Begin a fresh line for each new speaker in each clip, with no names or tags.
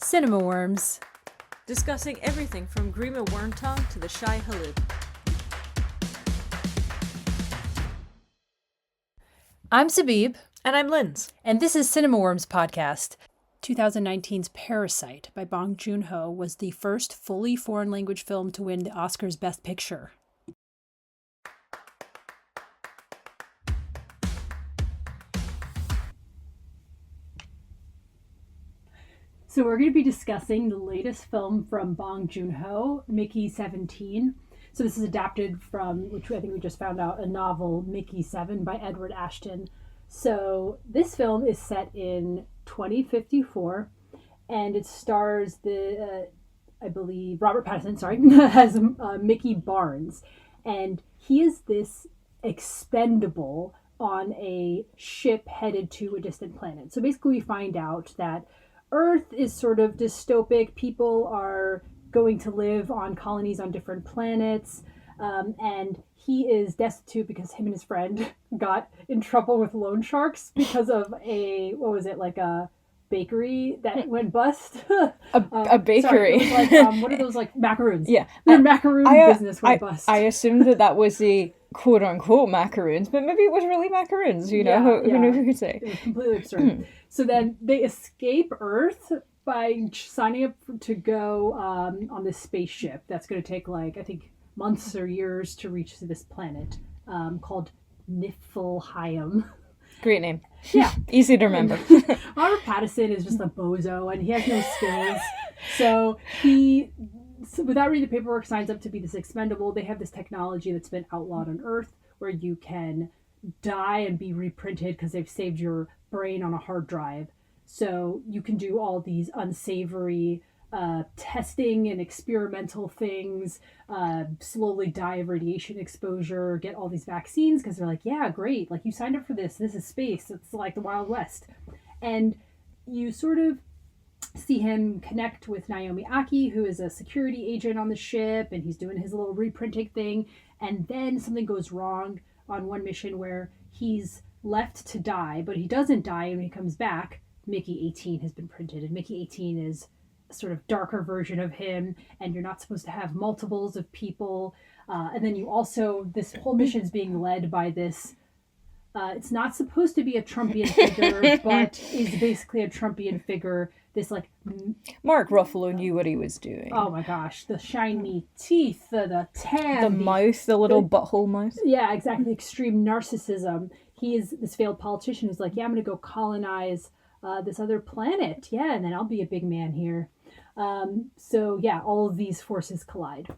Cinema Worms.
Discussing everything from Grima Wormtongue to the Shy Halib.
I'm Sabib.
And I'm Linz.
And this is Cinema Worms Podcast. 2019's Parasite by Bong Joon-ho was the first fully foreign language film to win the Oscars Best Picture. So we're going to be discussing the latest film from Bong Joon-ho, Mickey 17. So this is adapted from, which I think we just found out, a novel, Mickey 7 by Edward Ashton. So this film is set in 2054, and it stars I believe, Robert Pattinson, has Mickey Barnes. And he is this expendable on a ship headed to a distant planet. So basically we find out that Earth is sort of dystopic. People are going to live on colonies on different planets. And he is destitute because him and his friend got in trouble with loan sharks because of a bakery that went bust.
a bakery.
Sorry, it was like, what are those, like, macaroons?
Yeah.
Their macaroon business went bust.
I assumed that was the quote-unquote macaroons, but maybe it was really macaroons, you know? Who could say?
It was completely absurd. So then they escape Earth by signing up to go on this spaceship that's going to take, I think, months or years to reach this planet called Niflheim.
Great name.
Yeah.
Easy to remember.
Robert Pattinson is just a bozo, and he has no skills. So he, without reading the paperwork, signs up to be this expendable. They have this technology that's been outlawed on Earth where you can die and be reprinted because they've saved your brain on a hard drive. So you can do all these unsavory testing and experimental things, slowly die of radiation exposure, get all these vaccines because they're like, yeah, great, like, you signed up for this is space, it's like the Wild West. And you sort of see him connect with Naomi Aki, who is a security agent on the ship, and he's doing his little reprinting thing, and then something goes wrong on one mission where he's left to die, but he doesn't die, and when he comes back, Mickey 18 has been printed, and Mickey 18 is sort of darker version of him, and you're not supposed to have multiples of people, and then you also, this whole mission is being led by this it's not supposed to be a Trumpian figure, but is basically a Trumpian figure, this
Mark Ruffalo knew what he was doing.
Oh my gosh, the shiny teeth, the tan,
the mouth, the little butthole mouth.
Yeah, exactly. Extreme narcissism. He is this failed politician who's like, yeah, I'm gonna go colonize this other planet, yeah, and then I'll be a big man here. So yeah, all of these forces collide.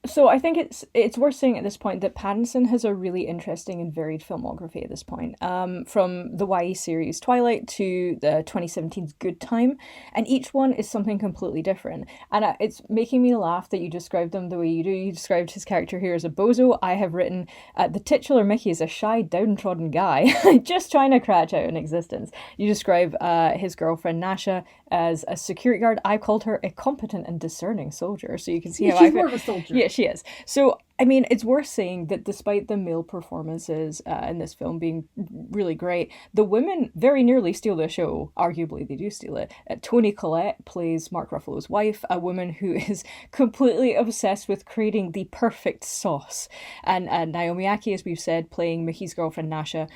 So I think it's worth saying at this point that Pattinson has a really interesting and varied filmography at this point. From the YA series Twilight to the 2017's Good Time, and each one is something completely different. And it's making me laugh that you described them the way you do. You described his character here as a bozo. I have written the titular Mickey is a shy, downtrodden guy, just trying to crash out in existence. You describe his girlfriend Nasha as a security guard. I called her a competent and discerning soldier, so you can see how
she's more of a soldier.
Yeah, she is. So, I mean, it's worth saying that despite the male performances in this film being really great, the women very nearly steal the show. Arguably, they do steal it. Toni Collette plays Mark Ruffalo's wife, a woman who is completely obsessed with creating the perfect sauce. And Naomi Aki, as we've said, playing Mickey's girlfriend Nasha.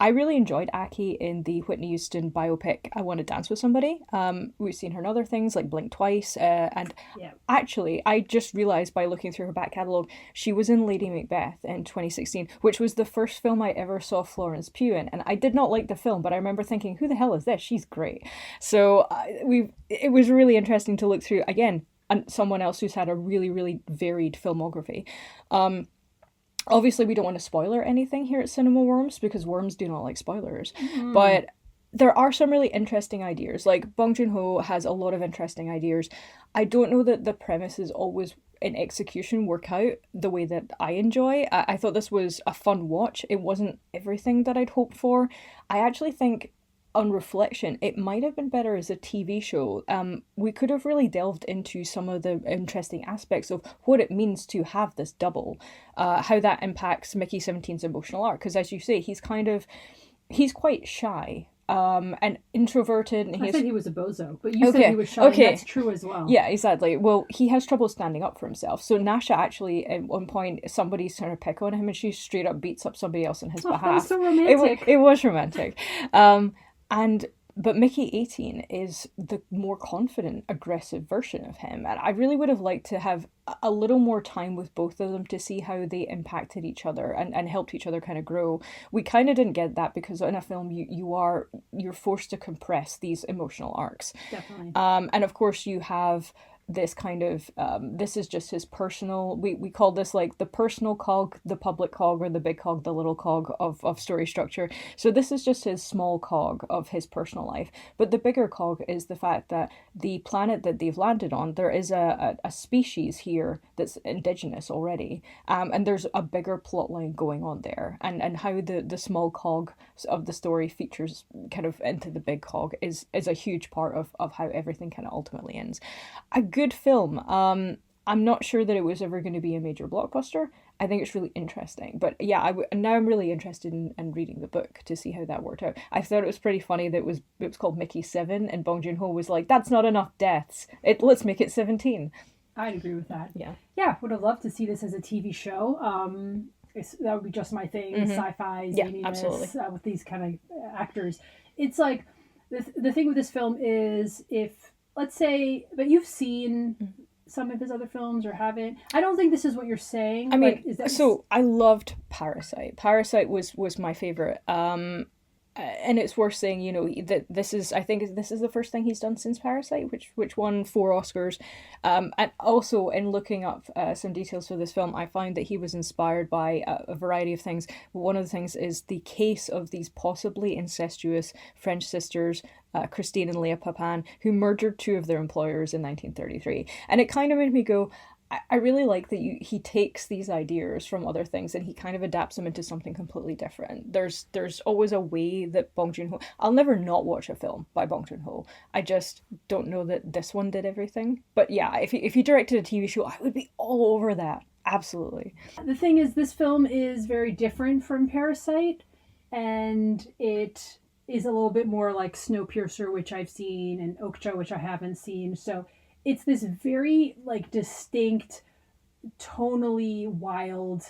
I really enjoyed Aki in the Whitney Houston biopic I Want to Dance with Somebody. We've seen her in other things like Blink Twice. Actually, I just realised by looking through her back catalogue, she was in Lady Macbeth in 2016, which was the first film I ever saw Florence Pugh in. And I did not like the film, but I remember thinking, who the hell is this? She's great. So it was really interesting to look through, again, someone else who's had a really, really varied filmography. Obviously, we don't want to spoiler anything here at Cinema Worms because worms do not like spoilers. But there are some really interesting ideas. Like, Bong Joon-ho has a lot of interesting ideas. I don't know that the premises always in execution work out the way that I enjoy. I thought this was a fun watch. It wasn't everything that I'd hoped for. I actually think, on reflection, it might have been better as a TV show. We could have really delved into some of the interesting aspects of what it means to have this double, how that impacts Mickey 17's emotional arc. Because as you say, he's quite shy. and introverted. And
I said he was a bozo, but you said he was shy, and that's true as well.
Yeah, exactly. Well, he has trouble standing up for himself. So Nasha actually, at one point, somebody's trying to pick on him, and she straight up beats up somebody else on his behalf.
That was so romantic.
It was romantic. But Mickey 18 is the more confident, aggressive version of him. And I really would have liked to have a little more time with both of them to see how they impacted each other and helped each other kind of grow. We kind of didn't get that because in a film you're forced to compress these emotional arcs.
Definitely.
And of course you have this kind of this is just his personal, we call this like the personal cog, the public cog, or the big cog, the little cog of story structure. So this is just his small cog of his personal life, but the bigger cog is the fact that the planet that they've landed on, there is a species here that's indigenous already, and there's a bigger plot line going on there, and how the small cog of the story features kind of into the big cog is a huge part of how everything kind of ultimately ends. A good film. I'm not sure that it was ever going to be a major blockbuster. I think it's really interesting. But yeah, now I'm really interested in reading the book to see how that worked out. I thought it was pretty funny that it was called Mickey 7, and Bong Joon-ho was like, that's not enough deaths. Let's make it 17.
I'd agree with that.
Yeah.
Yeah, would have loved to see this as a TV show. That would be just my thing. Sci-fi, zaniness,
absolutely.
With these kind of actors. It's like, the thing with this film is if, let's say, but you've seen some of his other films or haven't. I don't think this is what you're saying.
I mean,
like,
so I loved Parasite. Parasite was my favorite. And it's worth saying, you know, that this is the first thing he's done since Parasite, which won 4 Oscars. And also in looking up some details for this film, I found that he was inspired by a variety of things. One of the things is the case of these possibly incestuous French sisters, Christine and Leah Papin, who murdered 2 of their employers in 1933. And it kind of made me go, I really like that he takes these ideas from other things and he kind of adapts them into something completely different. There's always a way that Bong Joon-ho... I'll never not watch a film by Bong Joon-ho. I just don't know that this one did everything. But yeah, if he directed a TV show, I would be all over that. Absolutely.
The thing is, this film is very different from Parasite, and it is a little bit more like Snowpiercer, which I've seen, and Okja, which I haven't seen. So it's this very like distinct, tonally wild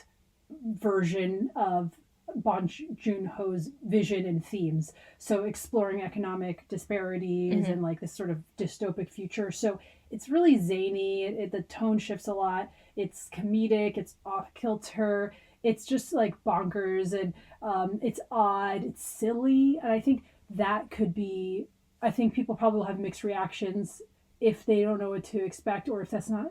version of Bong Joon-ho's vision and themes. So exploring economic disparities and like this sort of dystopic future. So it's really zany. The tone shifts a lot. It's comedic. It's off kilter. It's just like bonkers, and it's odd. It's silly, and I think that could be. I think people probably will have mixed reactions if they don't know what to expect, or if that's not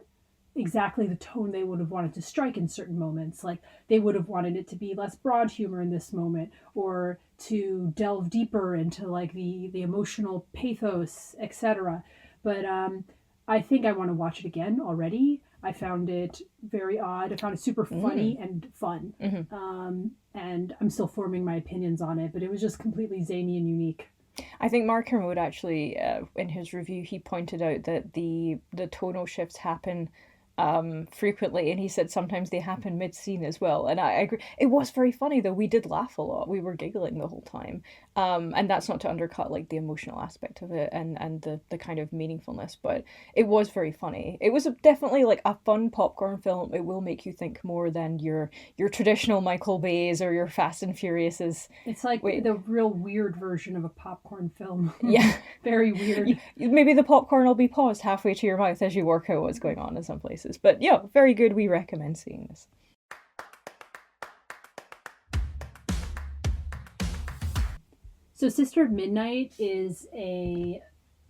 exactly the tone they would have wanted to strike in certain moments. Like they would have wanted it to be less broad humor in this moment, or to delve deeper into like the emotional pathos, etc. But I think I want to watch it again already. I found it very odd. I found it super funny and fun. And I'm still forming my opinions on it, but it was just completely zany and unique.
I think Mark Kermode actually, in his review, he pointed out that the tonal shifts happen frequently, and he said sometimes they happen mid-scene as well, and I agree. It was very funny though. We did laugh a lot. We were giggling the whole time, and that's not to undercut like the emotional aspect of it and the kind of meaningfulness, but it was very funny. It was definitely like a fun popcorn film. It will make you think more than your traditional Michael Bay's or your Fast and Furiouses.
It's like the real weird version of a popcorn film.
Yeah.
Very weird.
Maybe the popcorn will be paused halfway to your mouth as you work out what's going on in some places. But yeah, very good. We recommend seeing this.
So Sister of Midnight is a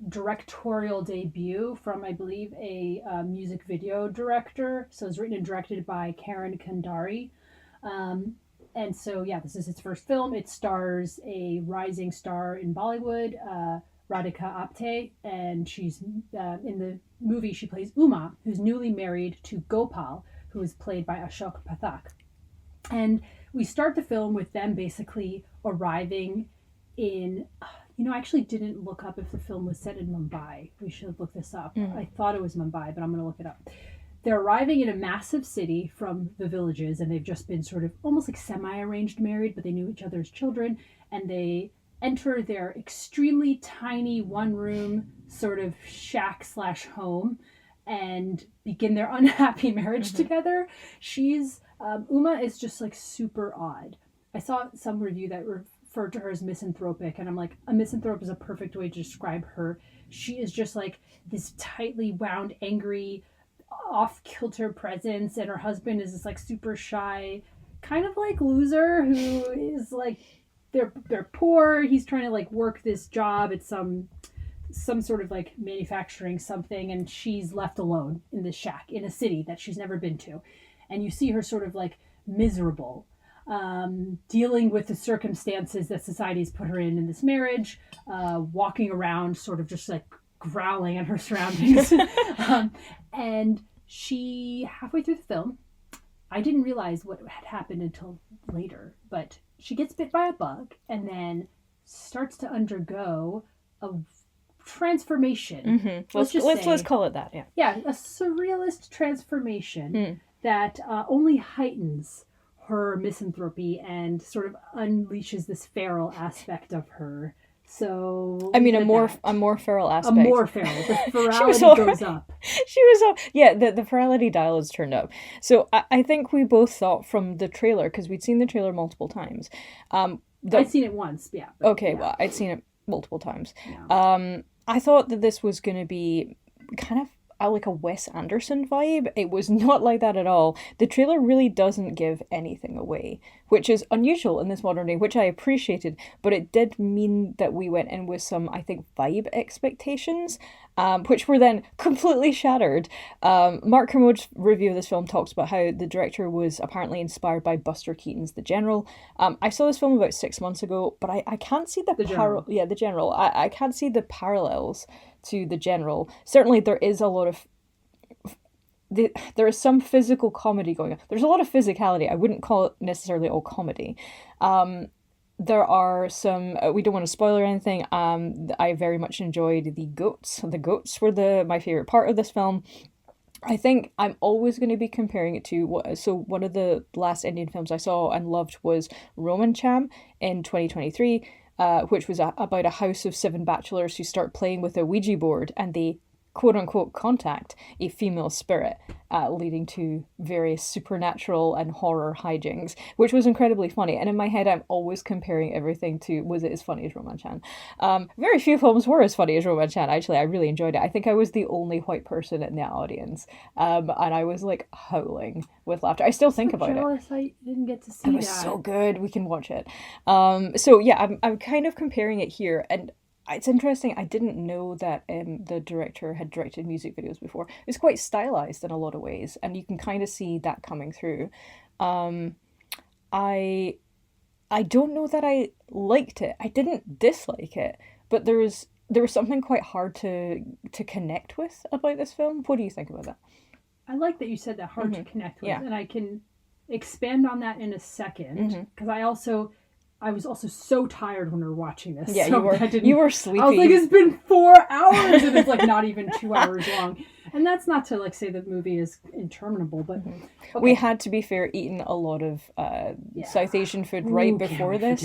directorial debut from, I believe, a music video director. So it's written and directed by Karen Kandari. And so, yeah, this is its first film. It stars a rising star in Bollywood, Radhika Apte, and she's in the movie she plays Uma, who's newly married to Gopal, who is played by Ashok Pathak. And we start the film with them basically arriving in, I actually didn't look up if the film was set in Mumbai. We should look this up. I thought it was Mumbai, but I'm going to look it up. They're arriving in a massive city from the villages, and they've just been sort of almost like semi-arranged married, but they knew each other's children, and they enter their extremely tiny one-room sort of shack slash home and begin their unhappy marriage together. She's Uma is just like super odd. I saw some review that referred to her as misanthropic, and I'm like, a misanthrope is a perfect way to describe her. She is just like this tightly wound, angry, off-kilter presence, and her husband is this like super shy, kind of like loser who is like, they're poor. He's trying to like work this job at some sort of like manufacturing something, and she's left alone in this shack in a city that she's never been to, and you see her sort of like miserable, dealing with the circumstances that society's put her in this marriage, walking around sort of just like growling at her surroundings. And she, halfway through the film, I didn't realize what had happened until later, but she gets bit by a bug and then starts to undergo a transformation.
Let's call it that.
Yeah, a surrealist transformation that only heightens her misanthropy and sort of unleashes this feral aspect of her. So
I mean, a more feral aspect.
A more feral. The ferality goes up.
She was the ferality dial is turned up. So I think we both thought from the trailer, because we'd seen the trailer multiple times.
I'd seen it once, yeah.
Okay,
yeah.
Well, I'd seen it multiple times.
Yeah.
I thought that this was going to be kind of like a Wes Anderson vibe. It was not like that at all. The trailer really doesn't give anything away, which is unusual in this modern day, which I appreciated, but it did mean that we went in with some, I think, vibe expectations, which were then completely shattered. Mark Kermode's review of this film talks about how the director was apparently inspired by Buster Keaton's The General. I saw this film about 6 months ago, but I can't see The General. I can't see the parallels to The General. Certainly there is a lot of there is some physical comedy going on. There's a lot of physicality. I wouldn't call it necessarily all comedy. There are some, we don't want to spoil or anything. I very much enjoyed the goats. The goats were my favorite part of this film. I think I'm always going to be comparing it to one of the last Indian films I saw and loved was Roman Cham in 2023. Which was about a house of 7 bachelors who start playing with a Ouija board and they quote-unquote contact a female spirit, leading to various supernatural and horror hijinks, which was incredibly funny. And in my head, I'm always comparing everything to, was it as funny as Roman Chan? Very few films were as funny as Roman Chan, actually. I really enjoyed it. I think I was the only white person in the audience, and I was like howling with laughter. I still think about
jealous
it.
I didn't get to see
It was
that.
so good. We can watch it. So yeah, I'm kind of comparing it here, and it's interesting. I didn't know that the director had directed music videos before. It's quite stylized in a lot of ways, and you can kind of see that coming through. I don't know that I liked it. I didn't dislike it, but there was something quite hard to connect with about this film. What do you think about that?
I like that you said that, hard to connect with, and I can expand on that in a second, because I was also so tired when we were watching this.
Yeah,
so
you were sleepy.
I was like, it's been 4 hours, and it's like not even 2 hours long. And that's not to like say the movie is interminable, but okay.
We had, to be fair, eaten a lot of South Asian food right before this,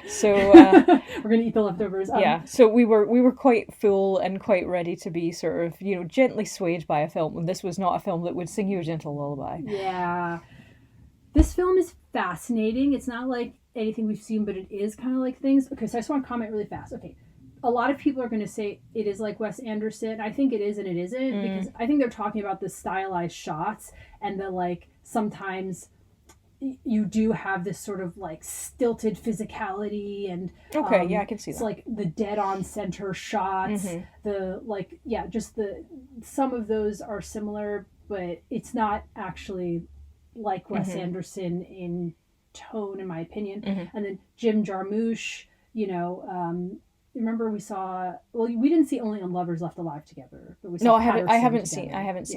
so
we're gonna eat the leftovers.
So we were quite full and quite ready to be sort of gently swayed by a film, and this was not a film that would sing you a gentle lullaby.
Yeah, this film is fascinating. It's not like anything we've seen, but it is kind of like things. Okay, so I just want to comment really fast. Okay, a lot of people are going to say it is like Wes Anderson. I think it is and it isn't, because I think they're talking about the stylized shots and the like sometimes you do have this sort of like stilted physicality and
I can see that.
It's like the dead on center shots, the like just some of those are similar, but it's not actually like Wes Anderson in tone, in my opinion. And then Jim Jarmusch, remember we didn't see Only on Lovers Left Alive together, but we saw
I haven't seen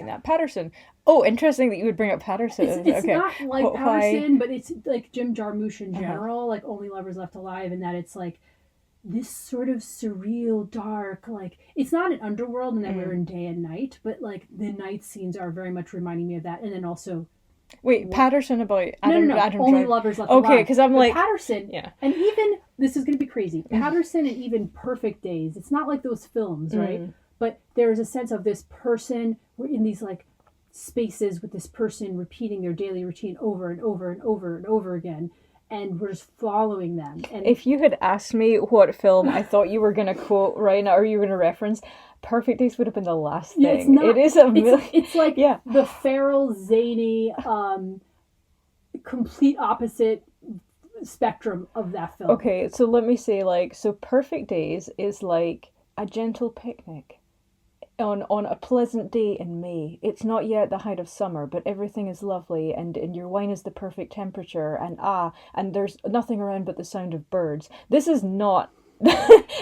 that. Patterson. Oh, interesting that you would bring up Patterson.
It's not like Patterson, but it's like Jim Jarmusch in general, like Only Lovers Left Alive, and that it's like this sort of surreal, dark, like it's not an underworld and then we're in day and night, but like the night scenes are very much reminding me of that. And then also
Wait, Patterson about Adam,
no.
Adam
Only
Driver.
Lovers Left
Okay,
Alive.
because I'm
But
like,
Patterson,
yeah.
and even this is going to be crazy. Patterson and even Perfect Days. It's not like those films, right? But there is a sense of this person. We're in these like spaces with this person repeating their daily routine over and over and over and over again, and we're just following them. And
If you had asked me what film I thought you were going to quote right now, or you were going to reference, Perfect Days would have been the last thing.
yeah, it's not.
It is a
It's like
yeah.
the feral, zany, complete opposite spectrum of that film.
Okay, so let me say, like, so Perfect Days is like a gentle picnic on a pleasant day in May. It's not yet the height of summer, but everything is lovely, and your wine is the perfect temperature, and there's nothing around but the sound of birds. This is not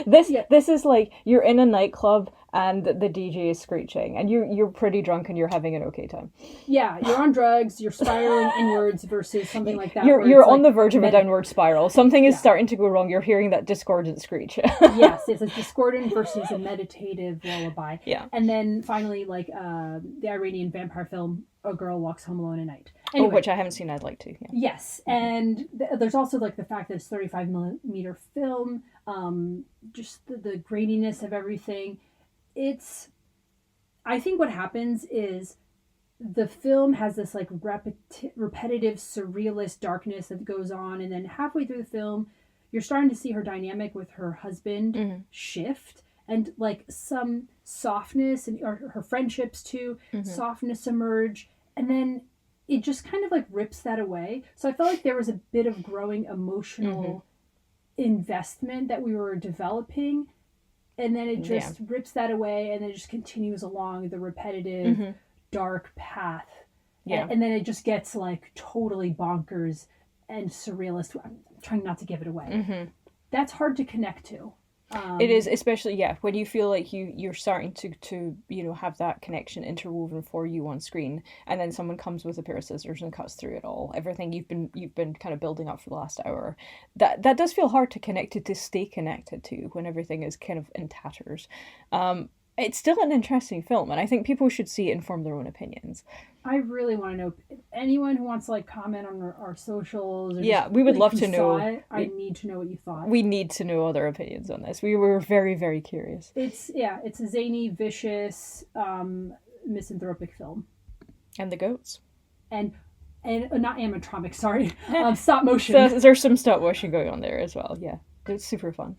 this is like you're in a nightclub and the DJ is screeching and you're pretty drunk and you're having an okay time.
Yeah, you're on drugs, you're spiraling inwards versus something like that.
You're on the verge of a downward spiral. Something is starting to go wrong. You're hearing that discordant screech.
Yes, it's a discordant versus a meditative lullaby.
Yeah.
And then finally, like the Iranian vampire film, A Girl Walks Home Alone at Night. Anyway,
which I haven't seen. I'd like to. Yeah.
Yes, and there's also like the fact that it's 35 millimeter film, just the graininess of everything. I think what happens is the film has this like repetitive surrealist darkness that goes on, and then halfway through the film, you're starting to see her dynamic with her husband shift, and like some softness and or her friendships too, softness emerge, and then it just kind of like rips that away. So I felt like there was a bit of growing emotional investment that we were developing, and then it just rips that away, and then it just continues along the repetitive dark path.
Yeah.
And then it just gets like totally bonkers and surrealist. I'm trying not to give it away. That's hard to connect to.
It is, especially when you feel like you're starting to have that connection interwoven for you on screen, and then someone comes with a pair of scissors and cuts through it all. Everything you've been kind of building up for the last hour. That does feel hard to connect to stay connected to when everything is kind of in tatters. It's still an interesting film, and I think people should see it and form their own opinions.
I really want to know anyone who wants to like comment on our socials. Or
we would love to know.
I need to know what you thought.
We need to know other opinions on this. We were very, very curious.
It's a zany, vicious, misanthropic film.
And the goats.
And not animatronic, sorry. Stop motion.
So there's some stop motion going on there as well. Yeah, it's super fun.